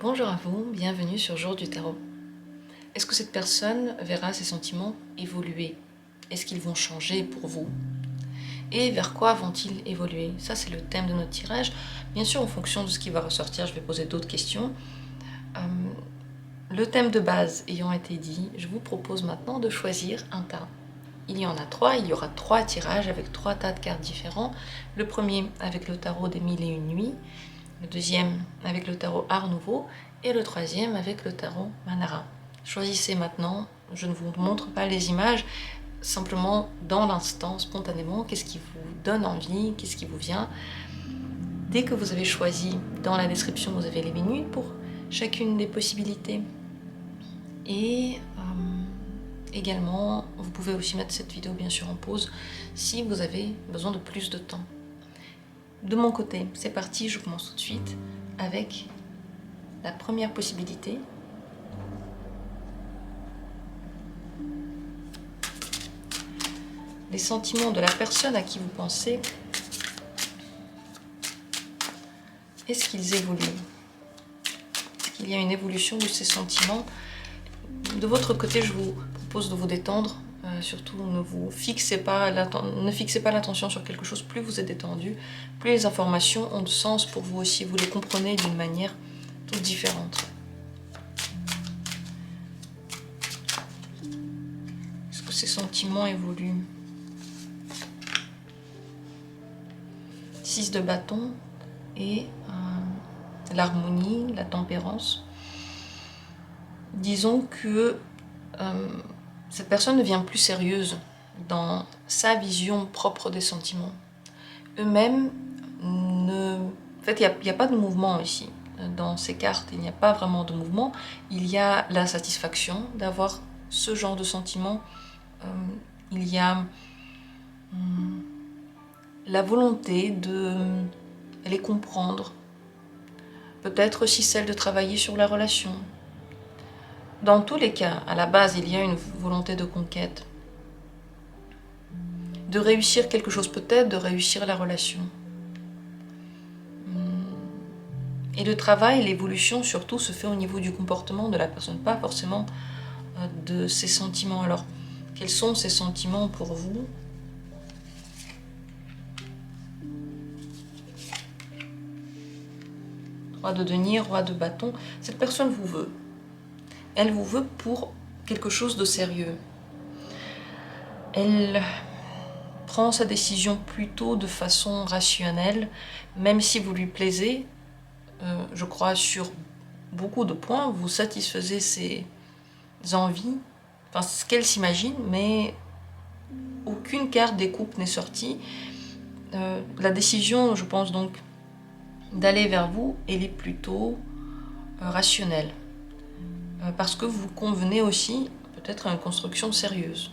Bonjour à vous, bienvenue sur Jour du Tarot. Est-ce que cette personne verra ses sentiments évoluer? Est-ce qu'ils vont changer pour vous? Et vers quoi vont-ils évoluer? Ça, c'est le thème de notre tirage. Bien sûr, en fonction de ce qui va ressortir, je vais poser d'autres questions. Le thème de base ayant été dit, je vous propose maintenant de choisir un tas. Il y en a 3, il y aura 3 tirages avec 3 tas de cartes différents. Le premier avec le tarot des 1001 nuits, le deuxième avec le tarot Art Nouveau et le troisième avec le tarot Manara. Choisissez maintenant, je ne vous montre pas les images, simplement dans l'instant, spontanément, qu'est-ce qui vous donne envie, qu'est-ce qui vous vient. Dès que vous avez choisi, dans la description, vous avez les minutes pour chacune des possibilités. Et également, vous pouvez aussi mettre cette vidéo bien sûr en pause si vous avez besoin de plus de temps. De mon côté, c'est parti, je commence tout de suite avec la première possibilité. Les sentiments de la personne à qui vous pensez, est-ce qu'ils évoluent? Est-ce qu'il y a une évolution de ces sentiments? De votre côté, je vous propose de vous détendre. Surtout, ne fixez pas l'attention sur quelque chose. Plus vous êtes détendu, plus les informations ont de sens pour vous aussi. Vous les comprenez d'une manière toute différente. Est-ce que ces sentiments évoluent? 6 de bâton et l'harmonie, la tempérance. Disons que cette personne devient plus sérieuse dans sa vision propre des sentiments. Eux-mêmes, en fait, il n'y a pas de mouvement ici. Dans ces cartes, il n'y a pas vraiment de mouvement. Il y a la satisfaction d'avoir ce genre de sentiments. Il y a la volonté de les comprendre. Peut-être aussi celle de travailler sur la relation. Dans tous les cas, à la base, il y a une volonté de conquête. De réussir quelque chose peut-être, de réussir la relation. Et le travail, l'évolution surtout se fait au niveau du comportement de la personne, pas forcément de ses sentiments. Alors, quels sont ces sentiments pour vous? Roi de denier, roi de bâton. Cette personne vous veut. Elle vous veut pour quelque chose de sérieux. Elle prend sa décision plutôt de façon rationnelle, même si vous lui plaisez. Je crois sur beaucoup de points, vous satisfaisez ses envies, enfin ce qu'elle s'imagine, mais aucune carte des coupes n'est sortie. La décision, je pense donc, d'aller vers vous, elle est plutôt rationnelle. Parce que vous convenez aussi peut-être à une construction sérieuse.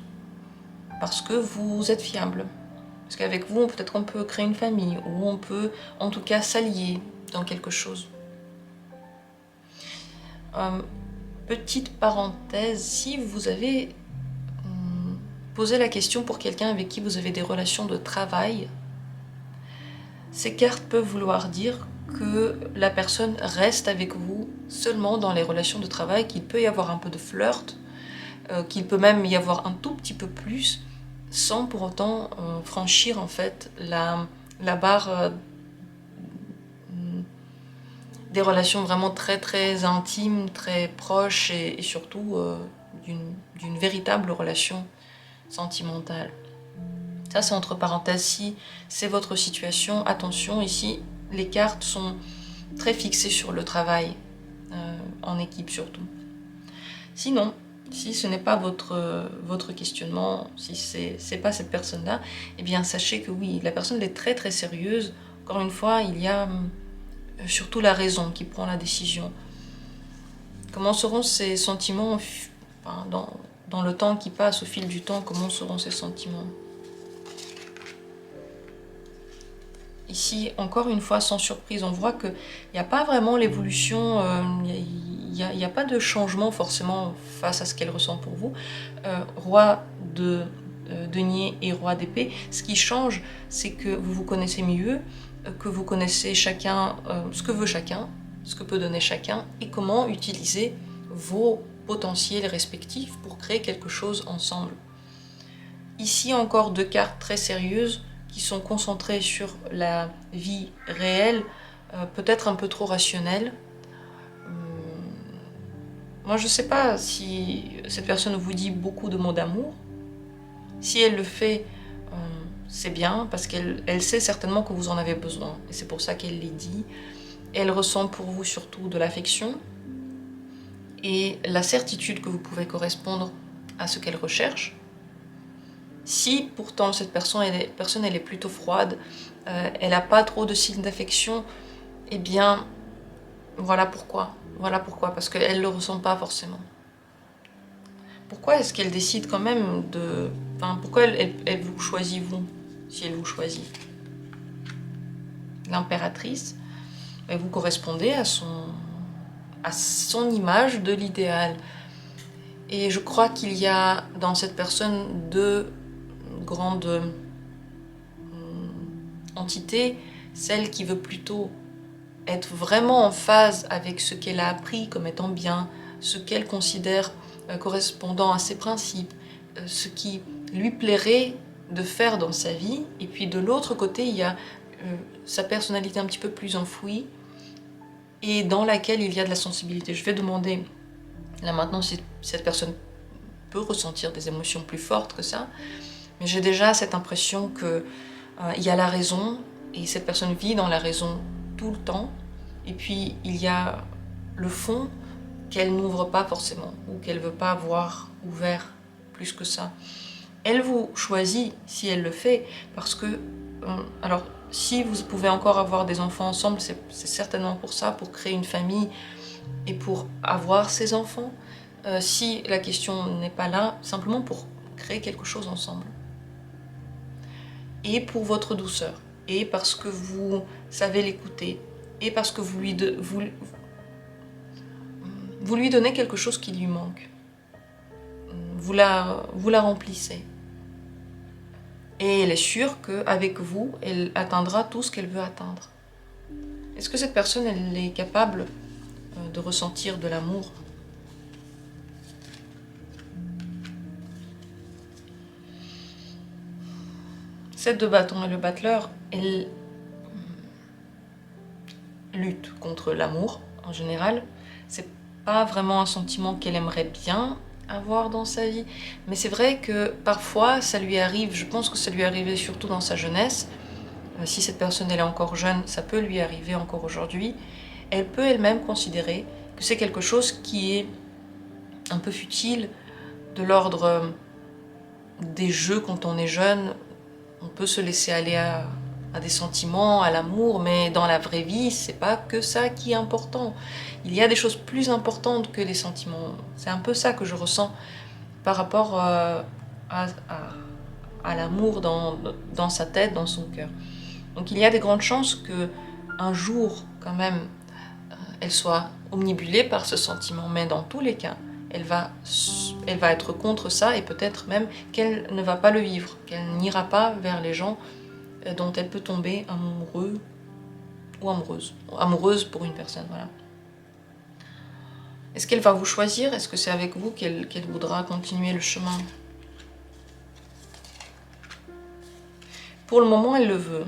Parce que vous êtes fiable. Parce qu'avec vous, peut-être on peut créer une famille, ou on peut en tout cas s'allier dans quelque chose. Petite parenthèse, si vous avez posé la question pour quelqu'un avec qui vous avez des relations de travail, ces cartes peuvent vouloir dire que la personne reste avec vous seulement dans les relations de travail, qu'il peut y avoir un peu de flirt, qu'il peut même y avoir un tout petit peu plus, sans pour autant franchir en fait la barre des relations vraiment très très intimes, très proches et surtout d'une véritable relation sentimentale. Ça c'est entre parenthèses, si c'est votre situation, attention, ici les cartes sont très fixées sur le travail, en équipe surtout. Sinon, si ce n'est pas votre questionnement, si c'est pas cette personne-là, eh bien sachez que oui, la personne est très très sérieuse. Encore une fois, il y a surtout la raison qui prend la décision. Comment seront ses sentiments dans le temps qui passe, au fil du temps, comment seront ses sentiments? Ici, encore une fois, sans surprise, on voit qu'il n'y a pas vraiment l'évolution, il n'y a pas de changement forcément face à ce qu'elle ressent pour vous. Roi de denier et roi d'épée, ce qui change, c'est que vous vous connaissez mieux, que vous connaissez chacun ce que veut chacun, ce que peut donner chacun et comment utiliser vos potentiels respectifs pour créer quelque chose ensemble. Ici encore 2 cartes très sérieuses qui sont concentrées sur la vie réelle, peut-être un peu trop rationnelle. Moi je ne sais pas si cette personne vous dit beaucoup de mots d'amour. Si elle le fait, c'est bien parce qu'elle sait certainement que vous en avez besoin et c'est pour ça qu'elle les dit. Elle ressent pour vous surtout de l'affection et la certitude que vous pouvez correspondre à ce qu'elle recherche. Si pourtant cette personne elle est plutôt froide, elle n'a pas trop de signes d'affection, eh bien voilà pourquoi. Voilà pourquoi, parce qu'elle ne le ressent pas forcément. Pourquoi est-ce qu'elle décide quand même de... Enfin, pourquoi elle vous choisit vous, si elle vous choisit? L'impératrice, vous correspondez à son image de l'idéal. Et je crois qu'il y a dans cette personne 2 grandes entités. Celle qui veut plutôt être vraiment en phase avec ce qu'elle a appris comme étant bien, ce qu'elle considère correspondant à ses principes, ce qui lui plairait de faire dans sa vie. Et puis de l'autre côté, il y a sa personnalité un petit peu plus enfouie et dans laquelle il y a de la sensibilité. Je vais demander là maintenant si cette personne peut ressentir des émotions plus fortes que ça, mais j'ai déjà cette impression que il y a la raison et cette personne vit dans la raison tout le temps, et puis il y a le fond qu'elle n'ouvre pas forcément ou qu'elle ne veut pas voir ouvert plus que ça. Elle vous choisit si elle le fait parce que alors si vous pouvez encore avoir des enfants ensemble, c'est certainement pour ça, pour créer une famille et pour avoir ces enfants. Si la question n'est pas là, simplement pour créer quelque chose ensemble. Et pour votre douceur, et parce que vous savez l'écouter, et parce que vous lui donnez quelque chose qui lui manque. Vous la remplissez. Et elle est sûre qu'avec vous, elle atteindra tout ce qu'elle veut atteindre. Est-ce que cette personne, elle est capable de ressentir de l'amour? Cette de bâton et le battleur, elle lutte contre l'amour en général. C'est pas vraiment un sentiment qu'elle aimerait bien avoir dans sa vie, mais c'est vrai que parfois ça lui arrive, je pense que ça lui arrivait surtout dans sa jeunesse. Si cette personne elle est encore jeune, ça peut lui arriver encore aujourd'hui. Elle peut elle-même considérer que c'est quelque chose qui est un peu futile, de l'ordre des jeux quand on est jeune. On peut se laisser aller à des sentiments, à l'amour, mais dans la vraie vie, c'est pas que ça qui est important. Il y a des choses plus importantes que les sentiments. C'est un peu ça que je ressens par rapport à l'amour dans sa tête, dans son cœur. Donc il y a des grandes chances que un jour, quand même, elle soit omnibulée par ce sentiment, mais dans tous les cas, elle va être contre ça et peut-être même qu'elle ne va pas le vivre, qu'elle n'ira pas vers les gens dont elle peut tomber amoureux ou amoureuse pour une personne, voilà. Est-ce qu'elle va vous choisir? Est-ce que c'est avec vous qu'elle voudra continuer le chemin? Pour le moment, elle le veut.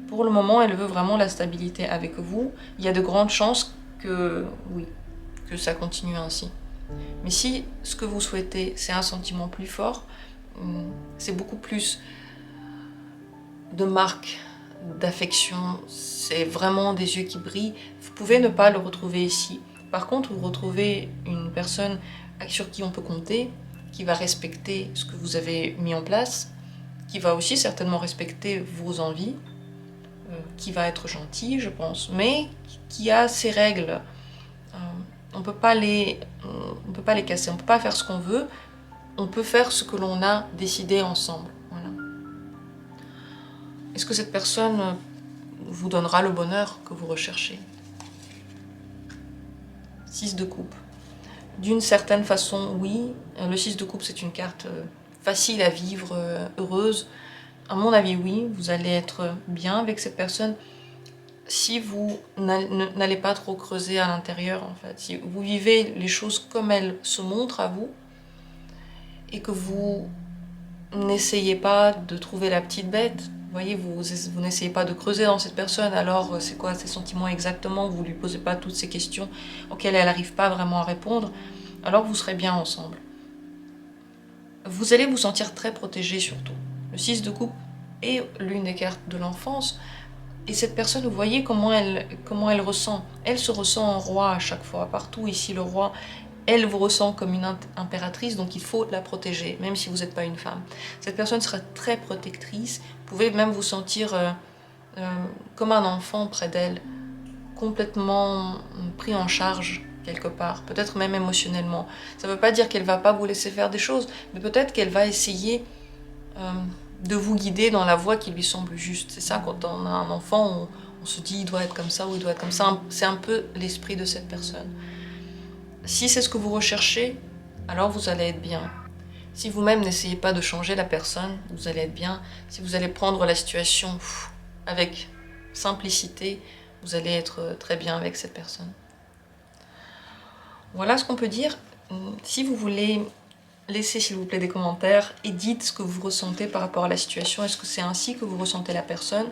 Pour le moment, elle veut vraiment la stabilité avec vous. Il y a de grandes chances que, oui, que ça continue ainsi. Mais si ce que vous souhaitez, c'est un sentiment plus fort, c'est beaucoup plus de marques d'affection, c'est vraiment des yeux qui brillent. Vous pouvez ne pas le retrouver ici. Par contre, vous retrouvez une personne sur qui on peut compter, qui va respecter ce que vous avez mis en place, qui va aussi certainement respecter vos envies, qui va être gentil, je pense, mais qui a ses règles. On ne peut pas les casser, on ne peut pas faire ce qu'on veut, on peut faire ce que l'on a décidé ensemble. Voilà. Est-ce que cette personne vous donnera le bonheur que vous recherchez? 6 de coupe. D'une certaine façon, oui. Le 6 de coupe, c'est une carte facile à vivre, heureuse. À mon avis, oui, vous allez être bien avec cette personne. si vous n'allez pas trop creuser à l'intérieur, en fait, si vous vivez les choses comme elles se montrent à vous, et que vous n'essayez pas de trouver la petite bête, vous voyez, vous n'essayez pas de creuser dans cette personne, alors c'est quoi ses sentiments exactement, vous lui posez pas toutes ces questions auxquelles elle n'arrive pas vraiment à répondre, alors vous serez bien ensemble. Vous allez vous sentir très protégé surtout. Le 6 de coupe est l'une des cartes de l'enfance, et cette personne, vous voyez comment elle ressent. Elle se ressent en roi à chaque fois, partout ici le roi. Elle vous ressent comme une impératrice, donc il faut la protéger, même si vous n'êtes pas une femme. Cette personne sera très protectrice, vous pouvez même vous sentir comme un enfant près d'elle, complètement pris en charge quelque part, peut-être même émotionnellement. Ça ne veut pas dire qu'elle ne va pas vous laisser faire des choses, mais peut-être qu'elle va essayer de vous guider dans la voie qui lui semble juste. C'est ça, quand on a un enfant, on se dit il doit être comme ça ou il doit être comme ça. C'est un peu l'esprit de cette personne. Si c'est ce que vous recherchez, alors vous allez être bien. Si vous-même n'essayez pas de changer la personne, vous allez être bien. Si vous allez prendre la situation avec simplicité, vous allez être très bien avec cette personne. Voilà ce qu'on peut dire. Si vous voulez, laissez s'il vous plaît des commentaires et dites ce que vous ressentez par rapport à la situation. Est-ce que c'est ainsi que vous ressentez la personne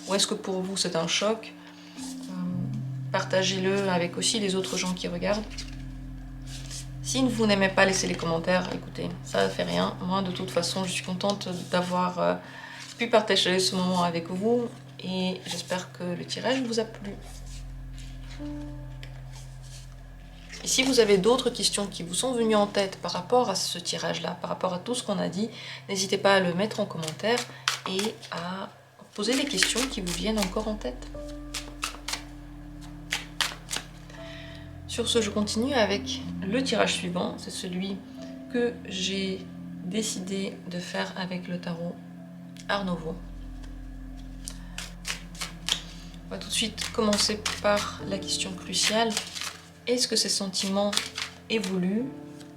ou est-ce que pour vous c'est un choc? Partagez-le avec aussi les autres gens qui regardent. Si vous n'aimez pas laisser les commentaires, écoutez, ça ne fait rien. Moi, de toute façon, je suis contente d'avoir pu partager ce moment avec vous et j'espère que le tirage vous a plu. Et si vous avez d'autres questions qui vous sont venues en tête par rapport à ce tirage-là, par rapport à tout ce qu'on a dit, n'hésitez pas à le mettre en commentaire et à poser les questions qui vous viennent encore en tête. Sur ce, je continue avec le tirage suivant. C'est celui que j'ai décidé de faire avec le tarot Art Nouveau. On va tout de suite commencer par la question cruciale. Est-ce que ces sentiments évoluent?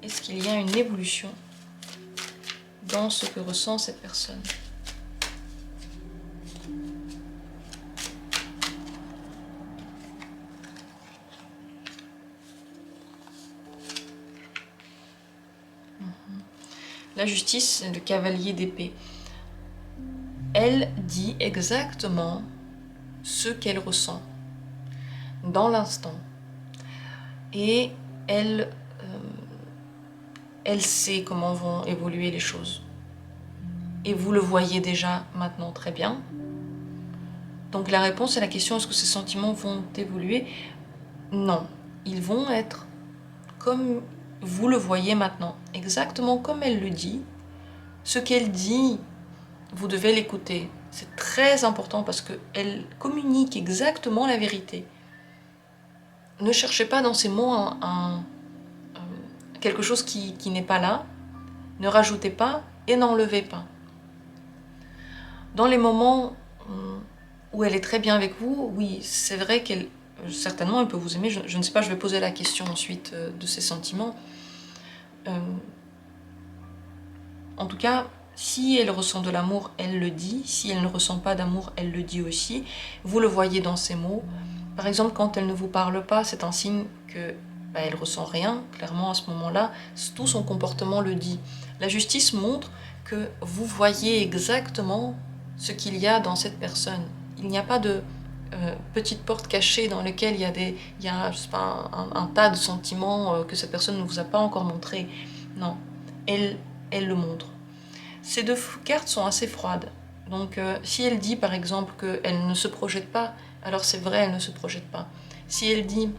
Est-ce qu'il y a une évolution dans ce que ressent cette personne? La justice, le cavalier d'épée. Elle dit exactement ce qu'elle ressent dans l'instant. Et elle sait comment vont évoluer les choses. Et vous le voyez déjà maintenant très bien. Donc la réponse à la question, est-ce que ces sentiments vont évoluer? Non, ils vont être comme vous le voyez maintenant, exactement comme elle le dit. Ce qu'elle dit, vous devez l'écouter. C'est très important parce qu'elle communique exactement la vérité. Ne cherchez pas dans ces mots quelque chose qui n'est pas là. Ne rajoutez pas et n'enlevez pas. Dans les moments où elle est très bien avec vous, oui, c'est vrai qu'elle, certainement, elle peut vous aimer. Je ne sais pas, je vais poser la question ensuite de ses sentiments. En tout cas, si elle ressent de l'amour, elle le dit. Si elle ne ressent pas d'amour, elle le dit aussi. Vous le voyez dans ses mots. Par exemple, quand elle ne vous parle pas, c'est un signe que elle ressent rien, clairement à ce moment-là. Tout son comportement le dit. La justice montre que vous voyez exactement ce qu'il y a dans cette personne. Il n'y a pas de petite porte cachée dans laquelle il y a je sais pas, un tas de sentiments que cette personne ne vous a pas encore montré. Non, elle le montre. Ces deux cartes sont assez froides. Donc si elle dit par exemple qu'elle ne se projette pas, alors c'est vrai, elle ne se projette pas. Si elle dit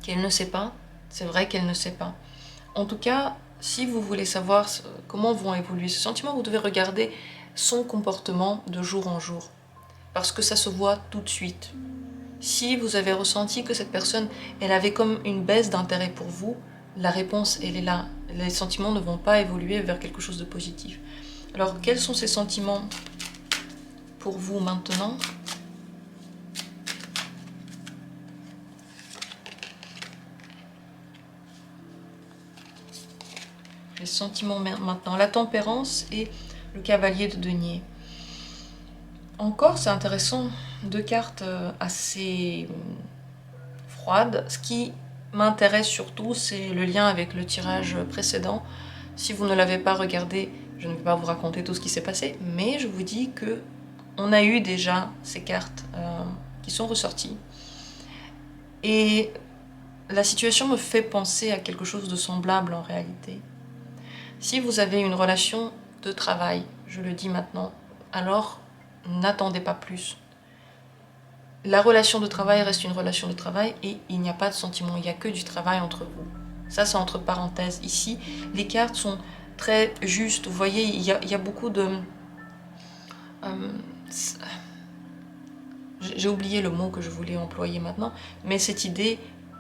qu'elle ne sait pas, c'est vrai qu'elle ne sait pas. En tout cas, si vous voulez savoir comment vont évoluer ces sentiments, vous devez regarder son comportement de jour en jour. Parce que ça se voit tout de suite. Si vous avez ressenti que cette personne, elle avait comme une baisse d'intérêt pour vous, la réponse, elle est là. Les sentiments ne vont pas évoluer vers quelque chose de positif. Alors, quels sont ces sentiments pour vous maintenant? Les sentiments maintenant, la tempérance et le cavalier de denier. Encore, c'est intéressant deux cartes assez froides. Ce qui m'intéresse surtout, c'est le lien avec le tirage précédent. Si vous ne l'avez pas regardé, je ne vais pas vous raconter tout ce qui s'est passé, mais je vous dis que on a eu déjà ces cartes qui sont ressorties. Et la situation me fait penser à quelque chose de semblable en réalité. Si vous avez une relation de travail, je le dis maintenant, alors n'attendez pas plus. La relation de travail reste une relation de travail et il n'y a pas de sentiment, il n'y a que du travail entre vous. Ça, c'est entre parenthèses. Ici, les cartes sont très justes. Vous voyez, il y a beaucoup de... j'ai oublié le mot que je voulais employer maintenant, mais cette idée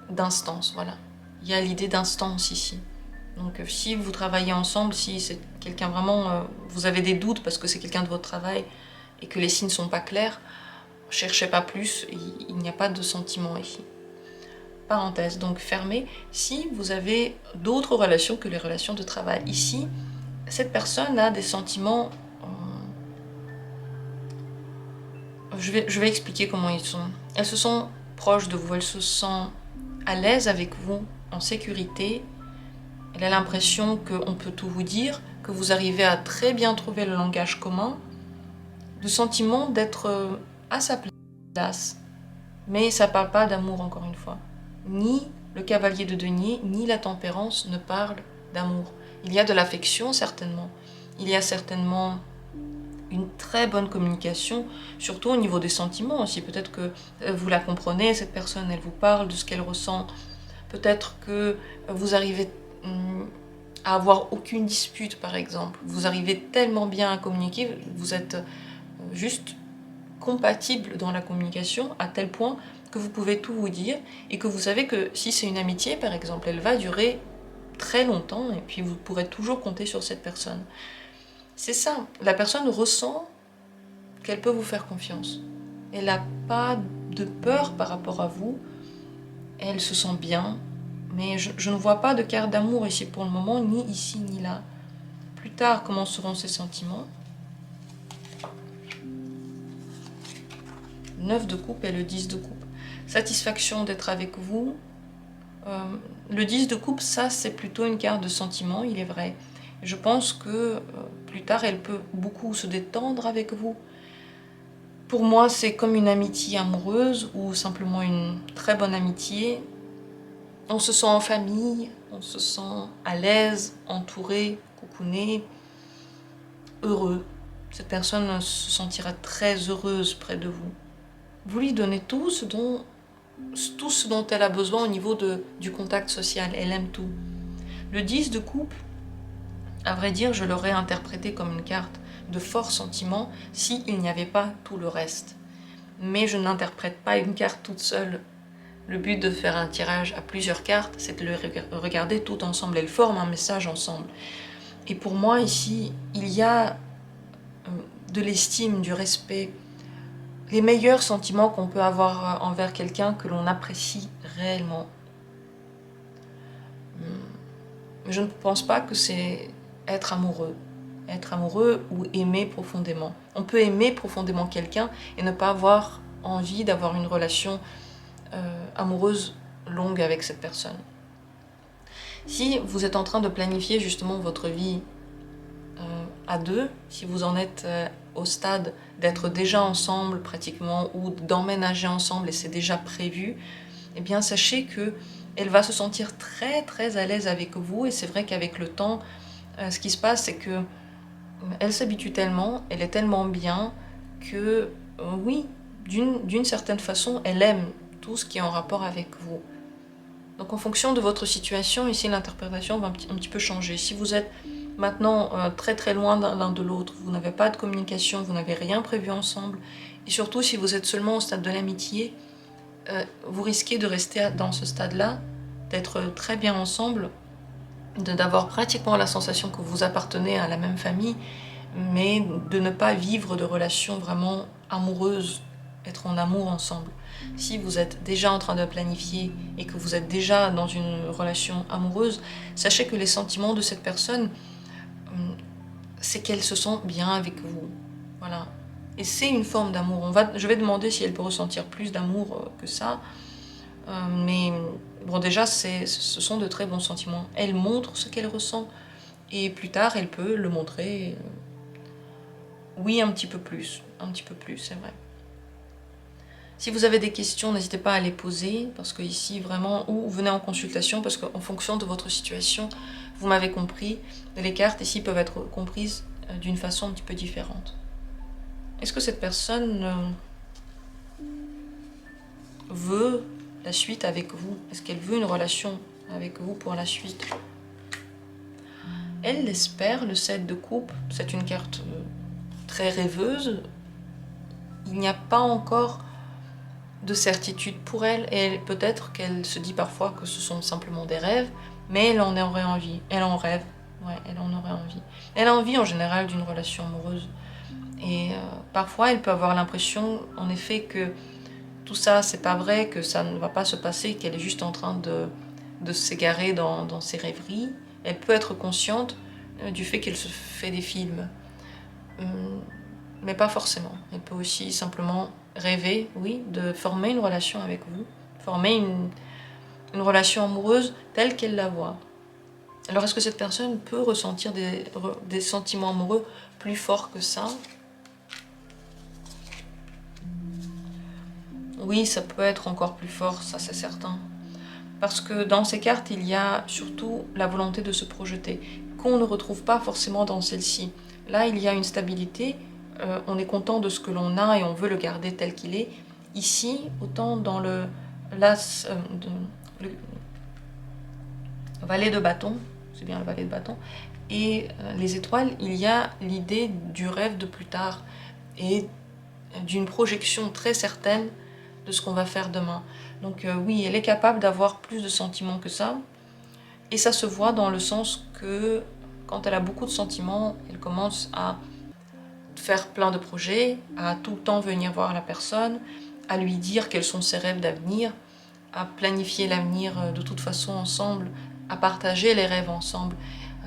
d'instance, voilà. Il y a l'idée d'instance ici. Donc si vous travaillez ensemble, si c'est quelqu'un vraiment... vous avez des doutes parce que c'est quelqu'un de votre travail et que les signes ne sont pas clairs, cherchez pas plus, il n'y a pas de sentiment ici. Parenthèse, donc fermée. Si vous avez d'autres relations que les relations de travail, ici, cette personne a des sentiments... je vais expliquer comment ils sont. Elles se sentent proches de vous, elles se sentent à l'aise avec vous, en sécurité. Elle a l'impression qu'on peut tout vous dire, que vous arrivez à très bien trouver le langage commun. Le sentiment d'être à sa place. Mais ça ne parle pas d'amour, encore une fois. Ni le cavalier de denier, ni la tempérance ne parlent d'amour. Il y a de l'affection, certainement. Il y a certainement une très bonne communication, surtout au niveau des sentiments aussi. Peut-être que vous la comprenez, cette personne, elle vous parle de ce qu'elle ressent. Peut-être que vous arrivez à avoir aucune dispute, par exemple. Vous arrivez tellement bien à communiquer, vous êtes juste compatible dans la communication à tel point que vous pouvez tout vous dire et que vous savez que si c'est une amitié, par exemple, elle va durer très longtemps et puis vous pourrez toujours compter sur cette personne. C'est ça, la personne ressent qu'elle peut vous faire confiance. Elle n'a pas de peur par rapport à vous, elle se sent bien, mais je ne vois pas de carte d'amour ici pour le moment, ni ici ni là. Plus tard, comment seront ces sentiments? 9 de coupe et le 10 de coupe. Satisfaction d'être avec vous. Le 10 de coupe, ça c'est plutôt une carte de sentiment, il est vrai. Je pense que plus tard, elle peut beaucoup se détendre avec vous. Pour moi, c'est comme une amitié amoureuse ou simplement une très bonne amitié. On se sent en famille, on se sent à l'aise, entouré, coucouné, heureux. Cette personne se sentira très heureuse près de vous. Vous lui donnez tout ce dont elle a besoin au niveau du contact social. Elle aime tout. Le 10 de coupe, à vrai dire, je l'aurais interprété comme une carte de fort sentiment s'il n'y avait pas tout le reste. Mais je n'interprète pas une carte toute seule. Le but de faire un tirage à plusieurs cartes, c'est de le regarder tout ensemble. Elles forment un message ensemble. Et pour moi, ici, il y a de l'estime, du respect, les meilleurs sentiments qu'on peut avoir envers quelqu'un que l'on apprécie réellement. Je ne pense pas que c'est être amoureux ou aimer profondément. On peut aimer profondément quelqu'un et ne pas avoir envie d'avoir une relation amoureuse longue avec cette personne. Si vous êtes en train de planifier justement votre vie à deux, si vous en êtes au stade d'être déjà ensemble pratiquement ou d'emménager ensemble et c'est déjà prévu, eh bien sachez que elle va se sentir très très à l'aise avec vous et c'est vrai qu'avec le temps, ce qui se passe c'est que elle s'habitue tellement, elle est tellement bien que oui, d'une certaine façon, elle aime tout ce qui est en rapport avec vous. Donc en fonction de votre situation, ici l'interprétation va un petit peu changer. Si vous êtes maintenant très très loin l'un de l'autre, vous n'avez pas de communication, vous n'avez rien prévu ensemble, et surtout si vous êtes seulement au stade de l'amitié, vous risquez de rester dans ce stade-là, d'être très bien ensemble, d'avoir pratiquement la sensation que vous appartenez à la même famille, mais de ne pas vivre de relations vraiment amoureuses, être en amour ensemble. Si vous êtes déjà en train de planifier et que vous êtes déjà dans une relation amoureuse, sachez que les sentiments de cette personne, c'est qu'elle se sent bien avec vous. Voilà. Et c'est une forme d'amour. Je vais demander si elle peut ressentir plus d'amour que ça. Mais bon, déjà, ce sont de très bons sentiments. Elle montre ce qu'elle ressent. Et plus tard, elle peut le montrer. Oui, un petit peu plus. Un petit peu plus, c'est vrai. Si vous avez des questions, n'hésitez pas à les poser. Parce que ici, vraiment, ou venez en consultation. Parce qu'en fonction de votre situation, vous m'avez compris. Les cartes ici peuvent être comprises d'une façon un petit peu différente. Est-ce que cette personne veut la suite avec vous? Est-ce qu'elle veut une relation avec vous pour la suite? Elle l'espère, le 7 de coupe. C'est une carte très rêveuse. Il n'y a pas encore de certitude pour elle. Et peut-être qu'elle se dit parfois que ce sont simplement des rêves. Mais elle en aurait envie. Elle en rêve. Ouais, elle en aurait envie. Elle a envie en général d'une relation amoureuse. Et parfois, elle peut avoir l'impression, en effet, que tout ça, c'est pas vrai, que ça ne va pas se passer, qu'elle est juste en train de s'égarer dans ses rêveries. Elle peut être consciente du fait qu'elle se fait des films. Mais pas forcément. Elle peut aussi simplement rêver, oui, de former une relation avec vous, former une relation amoureuse telle qu'elle la voit. Alors, est-ce que cette personne peut ressentir des sentiments amoureux plus forts que ça? Oui, ça peut être encore plus fort, ça c'est certain. Parce que dans ces cartes, il y a surtout la volonté de se projeter, qu'on ne retrouve pas forcément dans celle-ci. Là, il y a une stabilité, on est content de ce que l'on a et on veut le garder tel qu'il est. Ici, autant dans le valet de bâton, c'est bien le valet de bâton, et les étoiles, il y a l'idée du rêve de plus tard et d'une projection très certaine de ce qu'on va faire demain. Donc oui, elle est capable d'avoir plus de sentiments que ça. Et ça se voit dans le sens que quand elle a beaucoup de sentiments, elle commence à faire plein de projets, à tout le temps venir voir la personne, à lui dire quels sont ses rêves d'avenir, à planifier l'avenir de toute façon ensemble, à partager les rêves ensemble,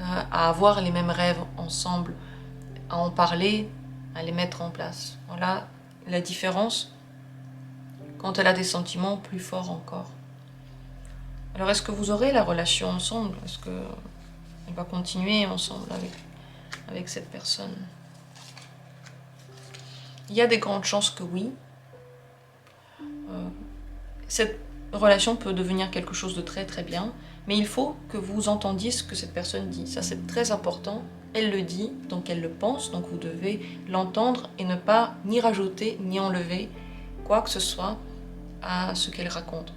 à avoir les mêmes rêves ensemble, à en parler, à les mettre en place. Voilà la différence quand elle a des sentiments plus forts encore. Alors est-ce que vous aurez la relation ensemble? Est-ce qu'elle va continuer ensemble avec cette personne? Il y a des grandes chances que oui. Cette relation peut devenir quelque chose de très très bien, mais il faut que vous entendiez ce que cette personne dit. Ça c'est très important. Elle le dit, donc elle le pense, donc vous devez l'entendre et ne pas ni rajouter ni enlever quoi que ce soit à ce qu'elle raconte.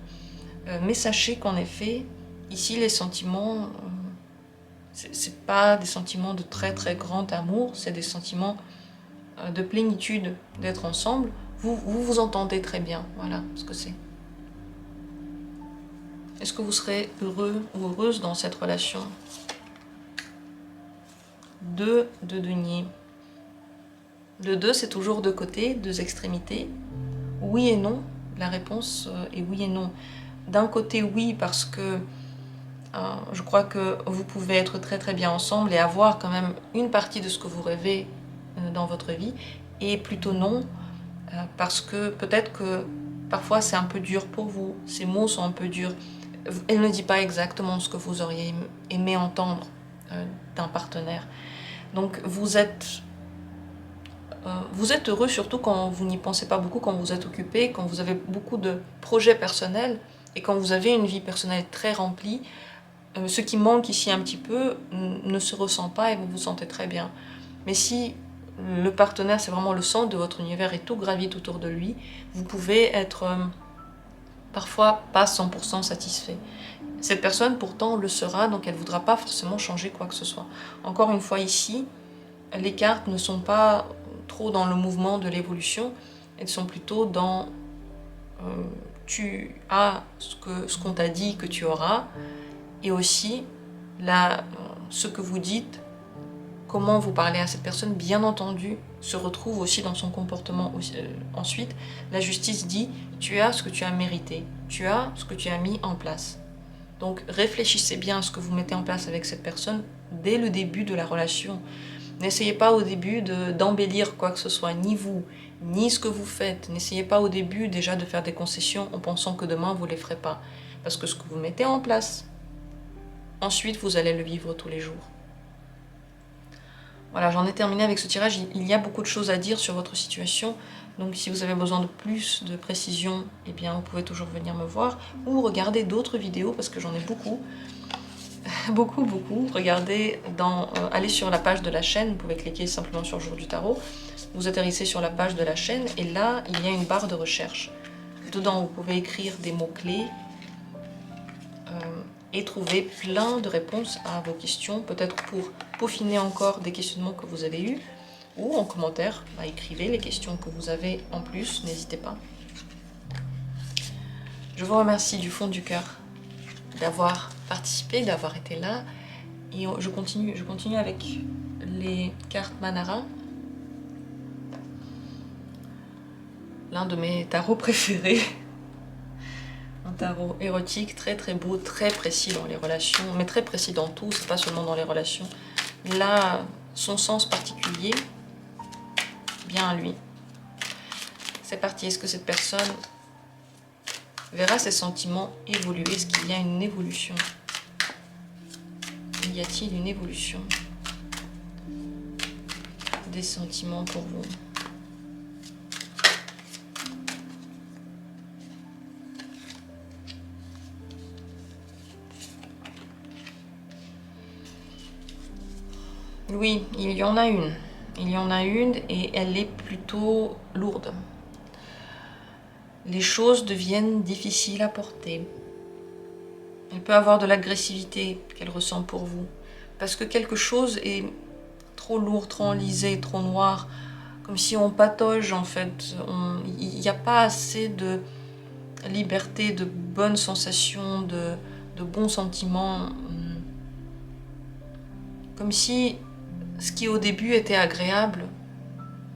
Mais sachez qu'en effet, ici les sentiments, c'est pas des sentiments de très très grand amour, c'est des sentiments de plénitude d'être ensemble. Vous entendez très bien, voilà ce que c'est. Est-ce que vous serez heureux ou heureuse dans cette relation? 2 de denier. Le 2, c'est toujours deux côtés, deux extrémités. Oui et non. La réponse est oui et non. D'un côté, oui, parce que je crois que vous pouvez être très très bien ensemble et avoir quand même une partie de ce que vous rêvez dans votre vie. Et plutôt non, parce que peut-être que parfois c'est un peu dur pour vous. Ces mots sont un peu durs. Elle ne dit pas exactement ce que vous auriez aimé entendre d'un partenaire. Donc vous êtes heureux surtout quand vous n'y pensez pas beaucoup, quand vous êtes occupé, quand vous avez beaucoup de projets personnels et quand vous avez une vie personnelle très remplie. Ce qui manque ici un petit peu ne se ressent pas et vous vous sentez très bien. Mais si le partenaire c'est vraiment le centre de votre univers et tout gravite autour de lui, vous pouvez être parfois pas 100% satisfait. Cette personne pourtant le sera, donc elle ne voudra pas forcément changer quoi que ce soit. Encore une fois ici, les cartes ne sont pas trop dans le mouvement de l'évolution, elles sont plutôt dans tu as ce qu'on t'a dit que tu auras, et aussi ce que vous dites, comment vous parlez à cette personne, bien entendu, se retrouve aussi dans son comportement. Ensuite, la justice dit, tu as ce que tu as mérité, tu as ce que tu as mis en place. Donc réfléchissez bien à ce que vous mettez en place avec cette personne dès le début de la relation. N'essayez pas au début d'embellir quoi que ce soit, ni vous, ni ce que vous faites. N'essayez pas au début déjà de faire des concessions en pensant que demain vous ne les ferez pas. Parce que ce que vous mettez en place, ensuite vous allez le vivre tous les jours. Voilà, j'en ai terminé avec ce tirage. Il y a beaucoup de choses à dire sur votre situation. Donc si vous avez besoin de plus de précision, eh bien vous pouvez toujours venir me voir ou regarder d'autres vidéos parce que j'en ai beaucoup. beaucoup. Regardez, allez sur la page de la chaîne, vous pouvez cliquer simplement sur Jour du Tarot. Vous atterrissez sur la page de la chaîne et là, il y a une barre de recherche. Dedans, vous pouvez écrire des mots-clés et trouver plein de réponses à vos questions, peut-être pour peaufiner encore des questionnements que vous avez eus, ou en commentaire, écrivez les questions que vous avez en plus, n'hésitez pas. Je vous remercie du fond du cœur d'avoir participé, d'avoir été là, et je continue avec les cartes Manara, l'un de mes tarots préférés. Un tarot érotique, très beau, très précis dans les relations, mais très précis dans tout, c'est pas seulement dans les relations. Là, son sens particulier, bien à lui. C'est parti, est-ce que cette personne verra ses sentiments évoluer? Est-ce qu'il y a une évolution? Y a-t-il une évolution des sentiments pour vous? Oui, il y en a une. Il y en a une et elle est plutôt lourde. Les choses deviennent difficiles à porter. Elle peut avoir de l'agressivité qu'elle ressent pour vous. Parce que quelque chose est trop lourd, trop enlisé, trop noir. Comme si on patauge en fait. Il n'y a pas assez de liberté, de bonnes sensations, de bons sentiments. Comme si ce qui au début était agréable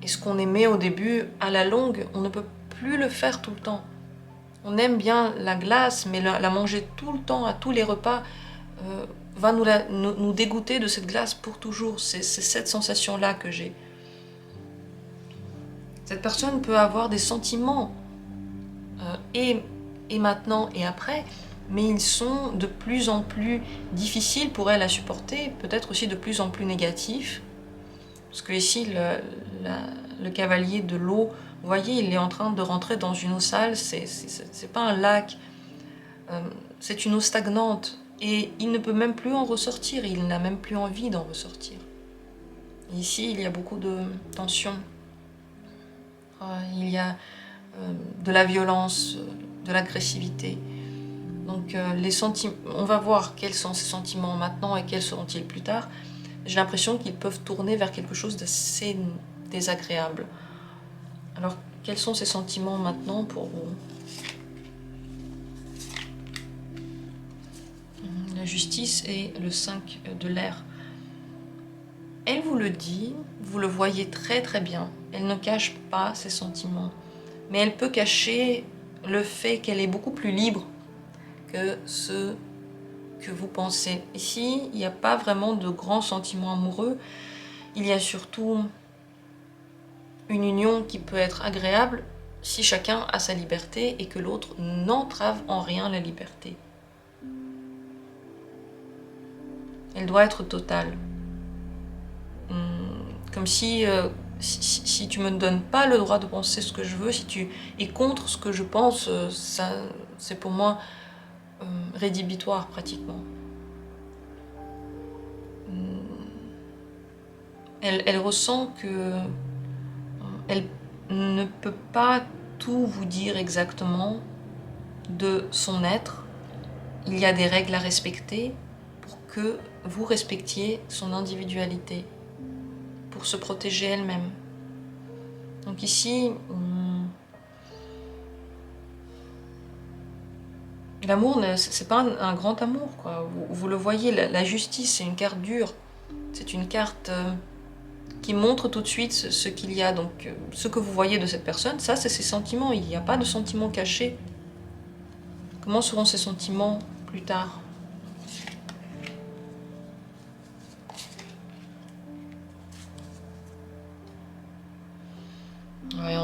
et ce qu'on aimait au début, à la longue, on ne peut plus le faire tout le temps. On aime bien la glace, mais la manger tout le temps, à tous les repas, va nous dégoûter de cette glace pour toujours. C'est cette sensation-là que j'ai. Cette personne peut avoir des sentiments, et maintenant et après, mais ils sont de plus en plus difficiles pour elle à supporter, peut-être aussi de plus en plus négatifs. Parce que ici, le cavalier de l'eau, vous voyez, il est en train de rentrer dans une eau sale, c'est pas un lac, c'est une eau stagnante. Et il ne peut même plus en ressortir, il n'a même plus envie d'en ressortir. Et ici, il y a beaucoup de tension. Il y a de la violence, de l'agressivité. Donc les sentiments, on va voir quels sont ces sentiments maintenant et quels seront-ils plus tard. J'ai l'impression qu'ils peuvent tourner vers quelque chose d'assez désagréable. Alors, quels sont ces sentiments maintenant pour vous? La justice et le 5 de l'air. Elle vous le dit, vous le voyez très bien. Elle ne cache pas ses sentiments. Mais elle peut cacher le fait qu'elle est beaucoup plus libre que ce que vous pensez. Ici, il n'y a pas vraiment de grands sentiments amoureux. Il y a surtout une union qui peut être agréable si chacun a sa liberté et que l'autre n'entrave en rien la liberté. Elle doit être totale. Comme si tu me donnes pas le droit de penser ce que je veux, si tu es contre ce que je pense, c'est pour moi rédhibitoire pratiquement. Elle ressent que elle ne peut pas tout vous dire exactement de son être. Il y a des règles à respecter pour que vous respectiez son individualité, pour se protéger elle-même. Donc ici, l'amour, c'est pas un grand amour, quoi. Vous le voyez, la justice, c'est une carte dure. C'est une carte qui montre tout de suite ce qu'il y a. Donc, ce que vous voyez de cette personne, ça, c'est ses sentiments. Il n'y a pas de sentiments cachés. Comment seront ces sentiments plus tard?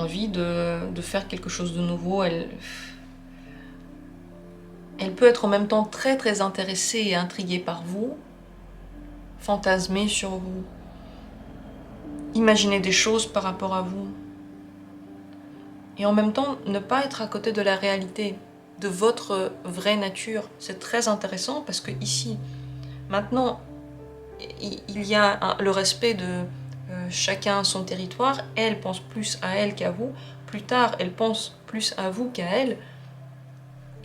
envie de faire quelque chose de nouveau. Elle peut être en même temps très très intéressée et intriguée par vous, fantasmer sur vous, imaginer des choses par rapport à vous. Et en même temps, ne pas être à côté de la réalité, de votre vraie nature. C'est très intéressant parce que ici, maintenant, il y a le respect de chacun son territoire. Elle pense plus à elle qu'à vous. Plus tard, elle pense plus à vous qu'à elle.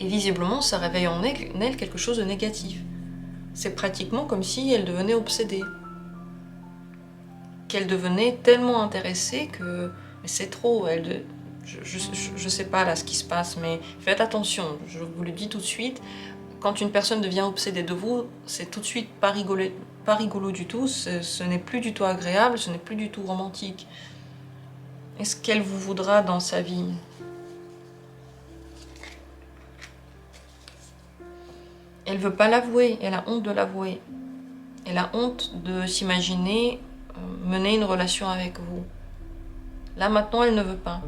Et visiblement, ça réveille en elle quelque chose de négatif. C'est pratiquement comme si elle devenait obsédée. Qu'elle devenait tellement intéressée que c'est trop. Je sais pas là ce qui se passe, mais faites attention, je vous le dis tout de suite. Quand une personne devient obsédée de vous, c'est tout de suite pas rigolo du tout, ce n'est plus du tout agréable, ce n'est plus du tout romantique. Est-ce qu'elle vous voudra dans sa vie? Elle veut pas l'avouer, elle a honte de l'avouer. Elle a honte de s'imaginer mener une relation avec vous. Là maintenant, elle ne veut pas.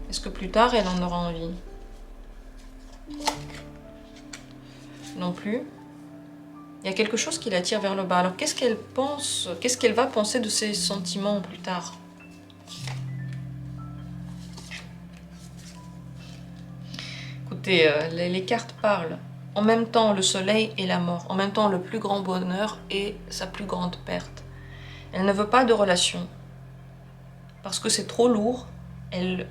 Est-ce que plus tard, elle en aura envie? Non plus. Il y a quelque chose qui l'attire vers le bas. Alors qu'est-ce qu'elle pense, qu'est-ce qu'elle va penser de ses sentiments plus tard? Écoutez, les cartes parlent. En même temps, le soleil et la mort. En même temps, le plus grand bonheur et sa plus grande perte. Elle ne veut pas de relation. Parce que c'est trop lourd. Elle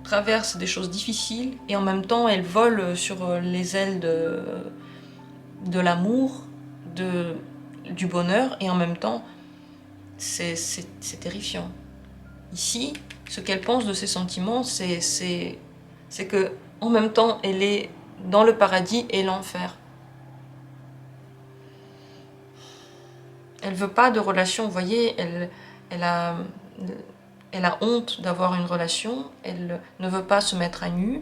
traverse des choses difficiles. Et en même temps, elle vole sur les ailes de l'amour, du bonheur. Et en même temps, c'est terrifiant. Ici, ce qu'elle pense de ses sentiments, c'est que en même temps, elle est dans le paradis et l'enfer. Elle veut pas de relation, vous voyez, elle a honte d'avoir une relation, elle ne veut pas se mettre à nu.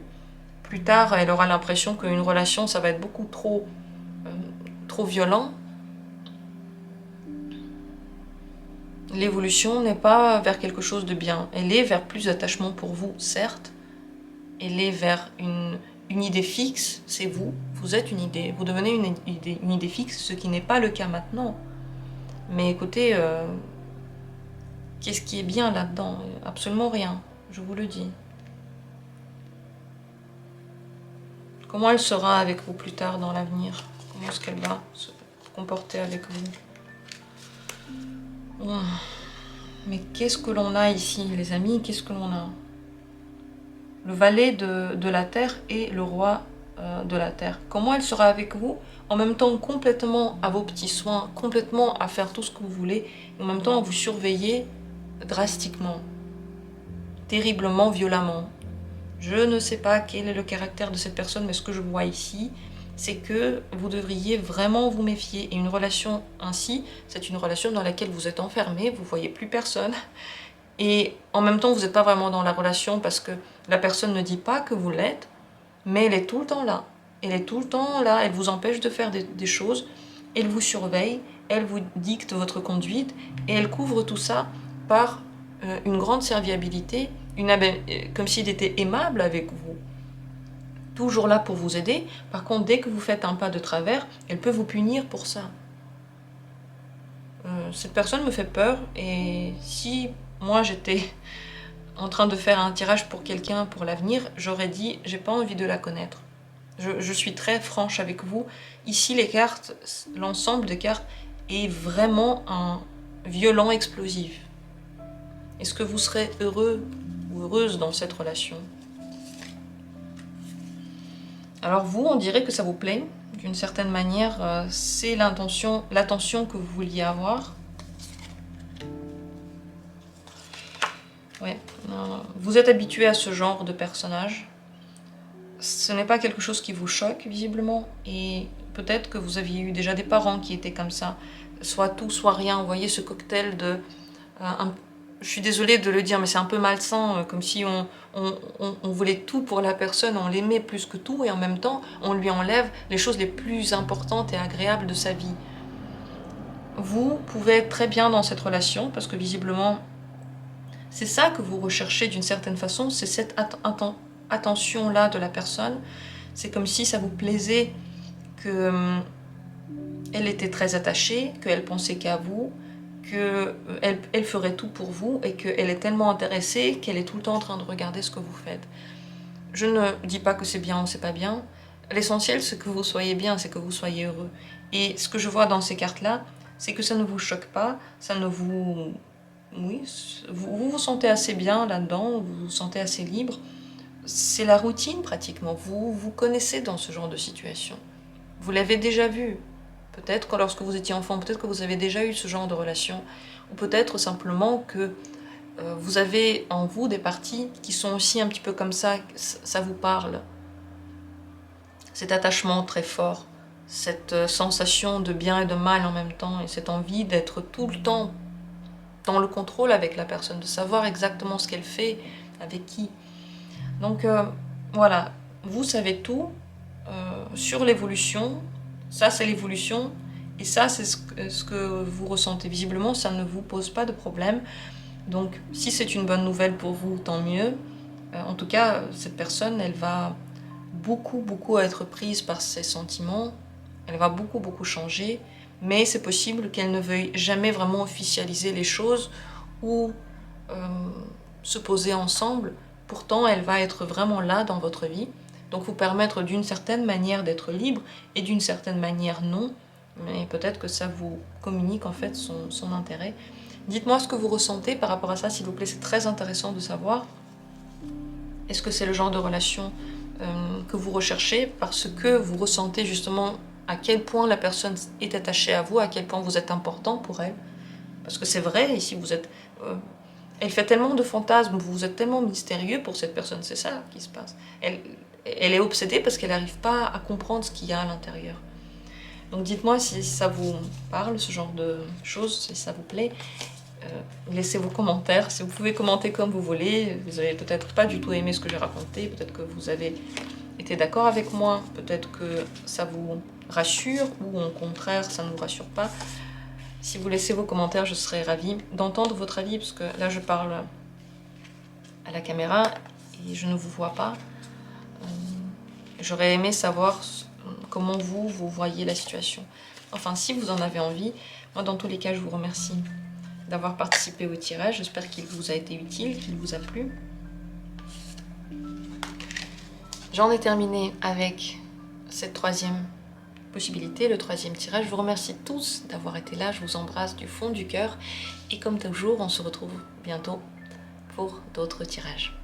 Plus tard, elle aura l'impression qu'une relation, ça va être beaucoup trop violent. L'évolution n'est pas vers quelque chose de bien. Elle est vers plus d'attachement pour vous, certes. Elle est vers une idée fixe, c'est vous. Vous êtes une idée. Vous devenez une idée fixe, ce qui n'est pas le cas maintenant. Mais écoutez, qu'est-ce qui est bien là-dedans? Absolument rien, je vous le dis. Comment elle sera avec vous plus tard dans l'avenir? Comment est-ce qu'elle va se comporter avec vous? Mais qu'est-ce que l'on a ici, les amis? Qu'est-ce que l'on a? Le valet de la terre et le roi de la terre. Comment elle sera avec vous? En même temps, complètement à vos petits soins, complètement à faire tout ce que vous voulez, et en même temps à vous surveiller drastiquement, terriblement, violemment. Je ne sais pas quel est le caractère de cette personne, mais ce que je vois ici, c'est que vous devriez vraiment vous méfier. Et une relation ainsi, c'est une relation dans laquelle vous êtes enfermé, vous ne voyez plus personne. Et en même temps, vous n'êtes pas vraiment dans la relation parce que la personne ne dit pas que vous l'êtes, mais elle est tout le temps là. Elle est tout le temps là, elle vous empêche de faire des choses, elle vous surveille, elle vous dicte votre conduite, et elle couvre tout ça par une grande serviabilité, comme s'il était aimable avec vous. Toujours là pour vous aider. Par contre, dès que vous faites un pas de travers, elle peut vous punir pour ça. Cette personne me fait peur, et si moi j'étais en train de faire un tirage pour quelqu'un pour l'avenir, j'aurais dit j'ai pas envie de la connaître. Je suis très franche avec vous. Ici les cartes, l'ensemble des cartes est vraiment un violent explosif. Est-ce que vous serez heureux ou heureuse dans cette relation? Alors vous, on dirait que ça vous plaît. D'une certaine manière, c'est l'attention que vous vouliez avoir. Ouais. Vous êtes habitué à ce genre de personnage. Ce n'est pas quelque chose qui vous choque, visiblement. Et peut-être que vous aviez eu déjà des parents qui étaient comme ça. Soit tout, soit rien. Vous voyez ce cocktail de... je suis désolée de le dire, mais c'est un peu malsain, comme si on voulait tout pour la personne, on l'aimait plus que tout, et en même temps, on lui enlève les choses les plus importantes et agréables de sa vie. Vous pouvez être très bien dans cette relation, parce que visiblement, C'est ça que vous recherchez d'une certaine façon, c'est cette attention-là de la personne. C'est comme si ça vous plaisait que elle était très attachée, qu'elle pensait qu'à vous, qu'elle ferait tout pour vous et qu'elle est tellement intéressée qu'elle est tout le temps en train de regarder ce que vous faites. Je ne dis pas que c'est bien ou c'est pas bien. L'essentiel, c'est que vous soyez bien, c'est que vous soyez heureux. Et ce que je vois dans ces cartes-là, c'est que ça ne vous choque pas, ça ne vous... Oui, vous vous sentez assez bien là-dedans, vous vous sentez assez libre. C'est la routine pratiquement, vous vous connaissez dans ce genre de situation. Vous l'avez déjà vu. Peut-être que lorsque vous étiez enfant, peut-être que vous avez déjà eu ce genre de relation. Ou peut-être simplement que vous avez en vous des parties qui sont aussi un petit peu comme ça vous parle. Cet attachement très fort, cette sensation de bien et de mal en même temps, et cette envie d'être tout le temps dans le contrôle avec la personne, de savoir exactement ce qu'elle fait, avec qui. Donc voilà, vous savez tout sur l'évolution, ça c'est l'évolution, et ça c'est ce que vous ressentez. Visiblement, ça ne vous pose pas de problème. Donc si c'est une bonne nouvelle pour vous, tant mieux. En tout cas, cette personne, elle va beaucoup être prise par ses sentiments, elle va beaucoup changer, mais c'est possible qu'elle ne veuille jamais vraiment officialiser les choses ou se poser ensemble. Pourtant, elle va être vraiment là dans votre vie, donc vous permettre d'une certaine manière d'être libre et d'une certaine manière non, mais peut-être que ça vous communique en fait son intérêt. Dites-moi ce que vous ressentez par rapport à ça, s'il vous plaît, c'est très intéressant de savoir. Est-ce que c'est le genre de relation que vous recherchez parce que vous ressentez justement à quel point la personne est attachée à vous, à quel point vous êtes important pour elle? Parce que c'est vrai, ici vous êtes... elle fait tellement de fantasmes, vous êtes tellement mystérieux pour cette personne, c'est ça qui se passe. Elle est obsédée parce qu'elle n'arrive pas à comprendre ce qu'il y a à l'intérieur. Donc dites-moi si ça vous parle, ce genre de choses, si ça vous plaît. Laissez vos commentaires, si vous pouvez commenter comme vous voulez. Vous avez peut-être pas du tout aimé ce que j'ai raconté, peut-être que vous avez été d'accord avec moi, peut-être que ça vous rassure ou au contraire ça ne vous rassure pas. Si vous laissez vos commentaires, je serais ravie d'entendre votre avis, parce que là je parle à la caméra et je ne vous vois pas. J'aurais aimé savoir comment vous voyez la situation. Enfin, si vous en avez envie, moi dans tous les cas je vous remercie d'avoir participé au tirage. J'espère qu'il vous a été utile, qu'il vous a plu. J'en ai terminé avec cette troisième possibilité, le troisième tirage. Je vous remercie tous d'avoir été là. Je vous embrasse du fond du cœur. Et comme toujours, on se retrouve bientôt pour d'autres tirages.